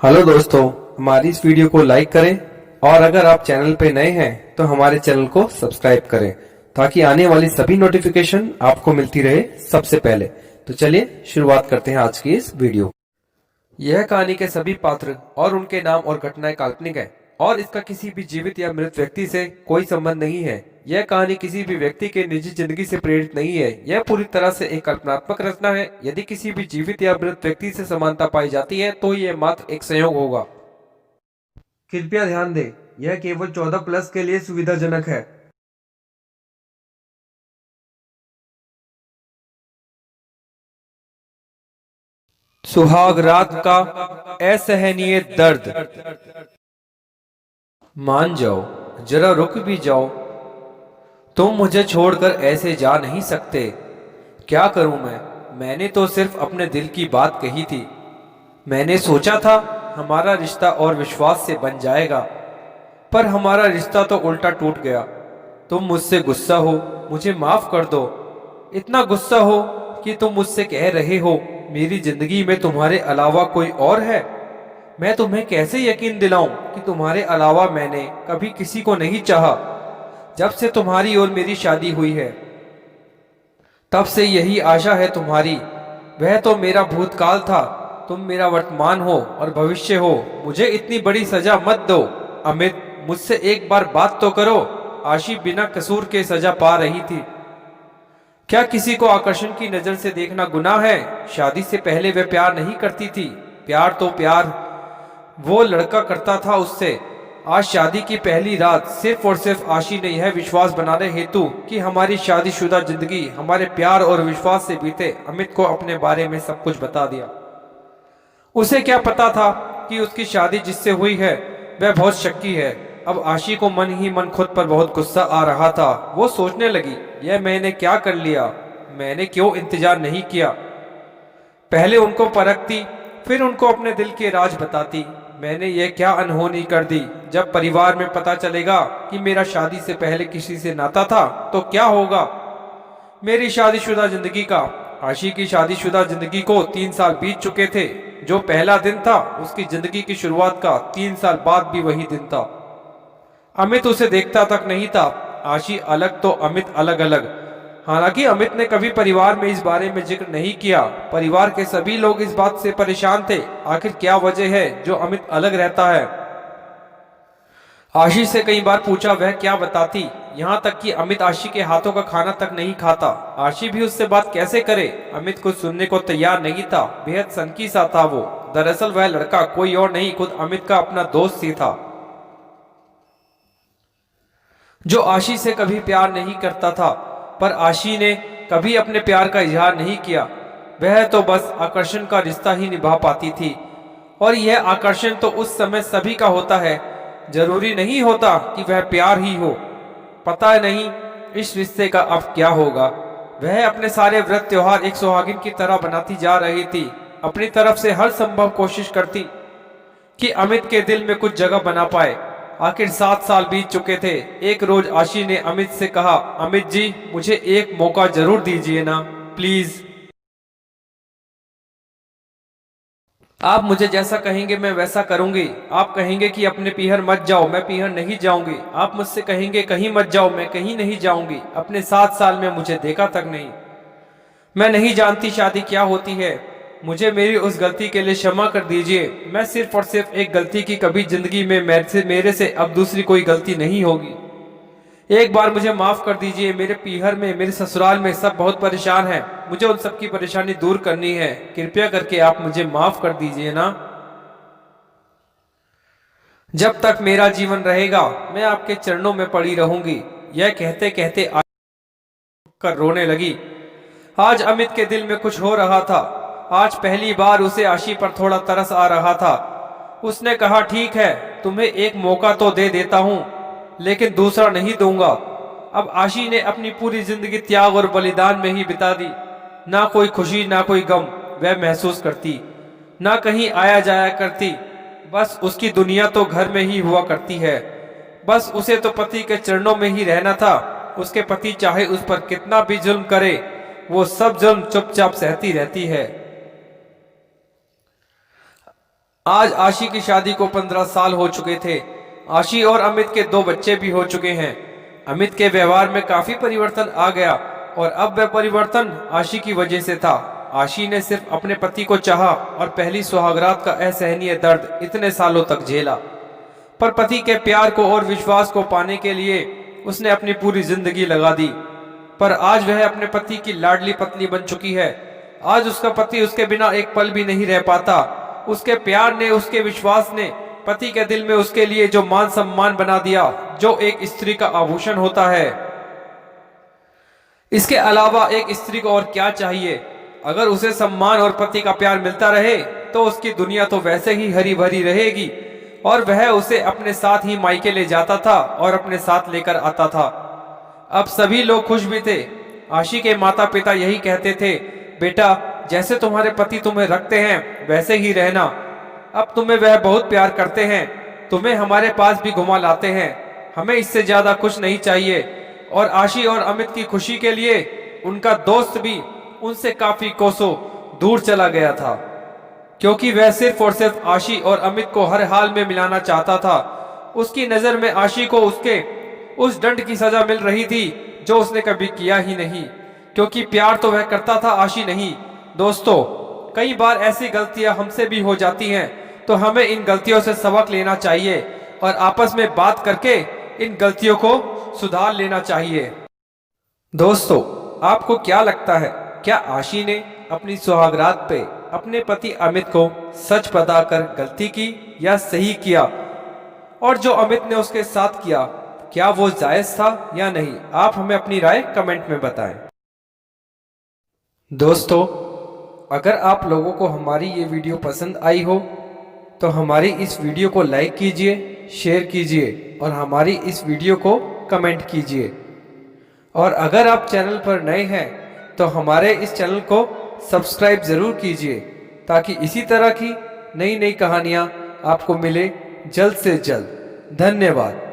Hello दोस्तों, हमारी इस वीडियो को लाइक करें और अगर आप चैनल पे नए हैं तो हमारे चैनल को सब्सक्राइब करें ताकि आने वाली सभी नोटिफिकेशन आपको मिलती रहे सबसे पहले। तो चलिए शुरुआत करते हैं आज की इस वीडियो। यह कहानी के सभी पात्र और उनके नाम और घटनाएं काल्पनिक है और इसका किसी भी जीवित या मृत व्यक्ति से कोई संबंध नहीं है। यह कहानी किसी भी व्यक्ति के निजी जिंदगी से प्रेरित नहीं है। यह पूरी तरह से एक कल्पनात्मक रचना है। यदि किसी भी जीवित या मृत व्यक्ति से समानता पाई जाती है तो यह मात्र एक संयोग होगा। कृपया ध्यान दें, यह केवल 14+ के लिए सुविधाजनक है। सुहाग रात का असहनीय दर्द। मान जाओ, जरा रुक भी जाओ। तुम मुझे छोड़कर ऐसे जा नहीं सकते। क्या करूं मैंने तो सिर्फ अपने दिल की बात कही थी। मैंने सोचा था हमारा रिश्ता और विश्वास से बन जाएगा, पर हमारा रिश्ता तो उल्टा टूट गया। तुम मुझसे गुस्सा हो, मुझे माफ कर दो। इतना गुस्सा हो कि तुम मुझसे कह रहे हो मेरी जिंदगी में तुम्हारे अलावा कोई और है। मैं तुम्हें कैसे यकीन दिलाऊं कि तुम्हारे अलावा मैंने कभी किसी को नहीं चाहा। जब से तुम्हारी और मेरी शादी हुई है तब से यही आशा है तुम्हारी। वह तो मेरा भूतकाल था, तुम मेरा वर्तमान हो और भविष्य हो। मुझे इतनी बड़ी सजा मत दो। अमित, मुझसे एक बार बात तो करो। आशी बिना कसूर के सजा पा रही थी। क्या किसी को आकर्षण की नजर से देखना गुनाह है? शादी से पहले वह प्यार नहीं करती थी। प्यार तो प्यार वो लड़का करता था उससे। आज शादी की पहली रात सिर्फ और सिर्फ आशी ने यह विश्वास बनाने हेतु कि हमारी शादीशुदा जिंदगी हमारे प्यार और विश्वास से बीते, अमित को अपने बारे में सब कुछ बता दिया। उसे क्या पता था कि उसकी शादी जिससे हुई है वह बहुत शक्की है। अब आशी को मन ही मन खुद पर बहुत गुस्सा आ रहा था। वो सोचने लगी, यह मैंने क्या कर लिया? मैंने क्यों इंतजार नहीं किया? पहले उनको परखती, फिर उनको अपने दिल के राज बताती। मैंने ये क्या अनहोनी कर दी? जब परिवार में पता चलेगा कि मेरा शादी से पहले किसी से नाता था तो क्या होगा मेरी शादीशुदा जिंदगी का? आशी की शादीशुदा जिंदगी को 3 साल बीत चुके थे। जो पहला दिन था उसकी जिंदगी की शुरुआत का 3 साल बाद भी वही दिन था। अमित उसे देखता तक नहीं था। आशी अलग तो अमित अलग अलग। हालांकि अमित ने कभी परिवार में इस बारे में जिक्र नहीं किया। परिवार के सभी लोग इस बात से परेशान थे, आखिर क्या वजह है जो अमित अलग रहता है। आशी से कई बार पूछा, वह क्या बताती। यहाँ तक कि अमित आशी के हाथों का खाना तक नहीं खाता। आशी भी उससे बात कैसे करे? अमित कुछ सुनने को तैयार नहीं था। बेहद सनकी सा था वो। दरअसल वह लड़का कोई और नहीं, खुद अमित का अपना दोस्त ही था, जो आशी से कभी प्यार नहीं करता था। पर आशी ने कभी अपने प्यार का इजहार नहीं किया। वह तो बस आकर्षण का रिश्ता ही निभा पाती थी। और यह आकर्षण तो उस समय सभी का होता है, जरूरी नहीं होता कि वह प्यार ही हो। पता नहीं इस रिश्ते का अब क्या होगा। वह अपने सारे व्रत त्योहार एक सुहागिन की तरह बनाती जा रही थी। अपनी तरफ से हर संभव कोशिश करती कि अमित के दिल में कुछ जगह बना पाए। आखिर 7 साल बीत चुके थे। एक रोज आशी ने अमित से कहा, अमित जी, मुझे एक मौका जरूर दीजिए ना, प्लीज। आप मुझे जैसा कहेंगे मैं वैसा करूंगी। आप कहेंगे कि अपने पीहर मत जाओ, मैं पीहर नहीं जाऊंगी। आप मुझसे कहेंगे कहीं मत जाओ, मैं कहीं नहीं जाऊंगी। अपने 7 साल में मुझे देखा तक नहीं। मैं नहीं जानती शादी क्या होती है। मुझे मेरी उस गलती के लिए क्षमा कर दीजिए। मैं सिर्फ और सिर्फ एक गलती की, कभी जिंदगी में मेरे से अब दूसरी कोई गलती नहीं होगी। एक बार मुझे माफ कर दीजिए। मेरे पीहर में, मेरे ससुराल में सब बहुत परेशान हैं। मुझे उन सबकी परेशानी दूर करनी है। कृपया करके आप मुझे माफ कर दीजिए ना। जब तक मेरा जीवन रहेगा मैं आपके चरणों में पड़ी रहूंगी। यह कहते कहते कर रोने लगी। आज अमित के दिल में कुछ हो रहा था। आज पहली बार उसे आशी पर थोड़ा तरस आ रहा था। उसने कहा, ठीक है, तुम्हें एक मौका तो दे देता हूं, लेकिन दूसरा नहीं दूंगा। अब आशी ने अपनी पूरी जिंदगी त्याग और बलिदान में ही बिता दी। ना कोई खुशी ना कोई गम वह महसूस करती, ना कहीं आया जाया करती। बस उसकी दुनिया तो घर में ही हुआ करती है। बस उसे तो पति के चरणों में ही रहना था। उसके पति चाहे उस पर कितना भी जुल्म करे, वो सब जुल्म चुपचाप सहती रहती है। आज आशी की शादी को 15 साल हो चुके थे। आशी और अमित के 2 बच्चे भी हो चुके हैं। अमित के व्यवहार में काफी परिवर्तन आ गया और अब वह परिवर्तन आशी की वजह से था। आशी ने सिर्फ अपने पति को चाहा और पहली सुहागरात का असहनीय दर्द इतने सालों तक झेला, पर पति के प्यार को और विश्वास को पाने के लिए उसने अपनी पूरी जिंदगी लगा दी। पर आज वह अपने पति की लाडली पत्नी बन चुकी है। आज उसका पति उसके बिना एक पल भी नहीं रह पाता। उसके प्यार ने, उसके विश्वास ने पति के दिल में उसके लिए जो मान सम्मान बना दिया, जो एक स्त्री का आभूषण होता है। इसके अलावा एक स्त्री को और क्या चाहिए? अगर उसे सम्मान और पति का प्यार मिलता रहे तो उसकी दुनिया तो वैसे ही हरी भरी रहेगी और वह उसे अपने साथ ही मायके ले जाता था और अपने साथ लेकर आता था। अब सभी लोग खुश भी थे। आशी के माता पिता यही कहते थे, बेटा जैसे तुम्हारे पति तुम्हें रखते हैं वैसे ही रहना। अब तुम्हें वह बहुत प्यार करते हैं, तुम्हें हमारे पास भी घुमा लाते हैं, हमें इससे ज्यादा कुछ नहीं चाहिए। और आशी और अमित की खुशी के लिए उनका दोस्त भी उनसे काफी कोसों दूर चला गया था, क्योंकि वह सिर्फ और सिर्फ आशी और अमित को हर हाल में मिलाना चाहता था। उसकी नजर में आशी को उसके उस दंड की सजा मिल रही थी जो उसने कभी किया ही नहीं, क्योंकि प्यार तो वह करता था, आशी नहीं। दोस्तों, कई बार ऐसी गलतियां हमसे भी हो जाती हैं, तो हमें इन गलतियों से सबक लेना चाहिए और आपस में बात करके इन गलतियों को सुधार लेना चाहिए। दोस्तों, आपको क्या लगता है, क्या आशी ने अपनी सुहागरात पे अपने पति अमित को सच बताकर गलती की या सही किया? और जो अमित ने उसके साथ किया, क्या वो जायज था या नहीं? आप हमें अपनी राय कमेंट में बताएं। दोस्तों, अगर आप लोगों को हमारी ये वीडियो पसंद आई हो तो हमारी इस वीडियो को लाइक कीजिए, शेयर कीजिए और हमारी इस वीडियो को कमेंट कीजिए। और अगर आप चैनल पर नए हैं तो हमारे इस चैनल को सब्सक्राइब ज़रूर कीजिए, ताकि इसी तरह की नई नई कहानियाँ आपको मिले जल्द से जल्द। धन्यवाद।